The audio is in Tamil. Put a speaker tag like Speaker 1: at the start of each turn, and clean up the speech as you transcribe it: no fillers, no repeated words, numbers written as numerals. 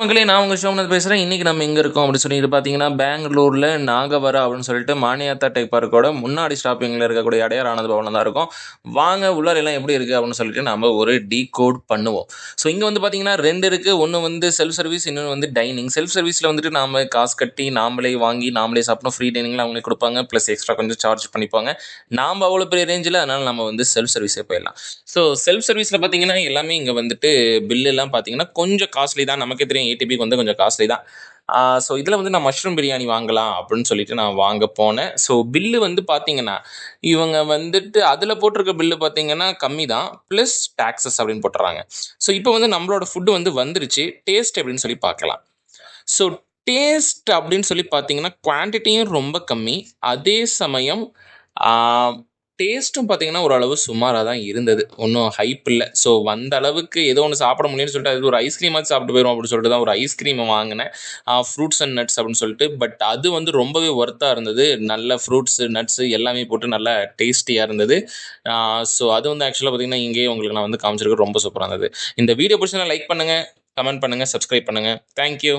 Speaker 1: மக்களே நான் உங்கள் சோமநாத் பேசுகிறேன். இன்றைக்கி நம்ம எங்கே இருக்கோம் அப்படின்னு சொல்லிட்டு பார்த்தீங்கன்னா, பெங்களூரில் நாகவரா அப்படின்னு சொல்லிட்டு மானியாத்தா டெக் பார்க்கோட முன்னாடி ஸ்டாப்பிங்கில் இருக்கக்கூடிய அடையார் ஆனந்த பவனில் தான் இருக்கும். வாங்க உள்ளார எல்லாம் எப்படி இருக்குது அப்படின்னு சொல்லிட்டு நம்ம ஒரு டீகோட் பண்ணுவோம். ஸோ இங்கே வந்து பார்த்தீங்கன்னா 2 இருக்குது. ஒன்று வந்து செல்ஃப் சர்வீஸ், இன்னொன்று வந்து டைனிங். செல்ஃப் சர்வீஸில் வந்துட்டு நாம் காசு கட்டி நாமளே வாங்கி நாமளே சாப்பிட்டோம். ஃப்ரீ டைனிங்கில் அவங்களே கொடுப்பாங்க, ப்ளஸ் எக்ஸ்ட்ரா கொஞ்சம் சார்ஜ் பண்ணிப்பாங்க. நாம் அவ்வளோ பெரிய ரேஞ்சில், அதனால் நம்ம வந்து செல்ஃப் சர்வீஸே போயிடலாம். ஸோ செல்ஃப் சர்வீஸில் பார்த்தீங்கன்னா எல்லாமே இங்கே வந்துட்டு பில்லுலாம் பார்த்தீங்கன்னா கொஞ்சம் காஸ்ட்லி தான். நமக்கே தெரியும் ஏடிபிக்கு வந்து கொஞ்சம் காஸ்ட்லி தான். ஸோ இதில் வந்து நான் மஷ்ரூம் பிரியாணி வாங்கலாம் அப்படின்னு சொல்லிட்டு நான் வாங்க போனேன். ஸோ பில்லு வந்து பார்த்தீங்கன்னா இவங்க வந்துட்டு அதில் போட்டிருக்க பில்லு பார்த்தீங்கன்னா கம்மி தான், ப்ளஸ் டேக்ஸஸ் அப்படின்னு போட்டுறாங்க. ஸோ இப்போ வந்து நம்மளோட ஃபுட்டு வந்து வந்துருச்சு. டேஸ்ட் அப்படின்னு சொல்லி பார்க்கலாம். ஸோ டேஸ்ட் அப்படின்னு சொல்லி பார்த்தீங்கன்னா குவான்டிட்டியும் ரொம்ப கம்மி. அதே சமயம் டேஸ்ட்டும் பார்த்தீங்கன்னா ஓரளவு சுமாராக தான் இருந்தது. ஒன்றும் ஹைப் இல்லை. ஸோ வந்த அளவுக்கு ஏதோ ஒன்று சாப்பிட முடியும்னு சொல்லிட்டு அது ஒரு ஐஸ்கிரீமாச்சும் சாப்பிட்டு போயிடும் அப்படின்னு சொல்லிட்டு தான் ஒரு ஐஸ்கிரீம் வாங்கினேன். ஃப்ரூட்ஸ் அண்ட் நட்ஸ் அப்படின்னு சொல்லிட்டு. பட் அது வந்து ரொம்பவே ஒர்த்தாக இருந்தது. நல்ல ஃப்ரூட்ஸு நட்ஸு எல்லாமே போட்டு நல்லா டேஸ்டியாக இருந்தது. ஸோ அது வந்து ஆக்சுவலாக பார்த்தீங்கன்னா இங்கேயே உங்களுக்கு நான் வந்து காமிச்சிருக்கேன். ரொம்ப சூப்பராக இருந்தது. இந்த வீடியோ பிடிச்சா லைக் பண்ணுங்கள், கமெண்ட் பண்ணுங்கள், சப்ஸ்கிரைப் பண்ணுங்கள். தேங்க்யூ.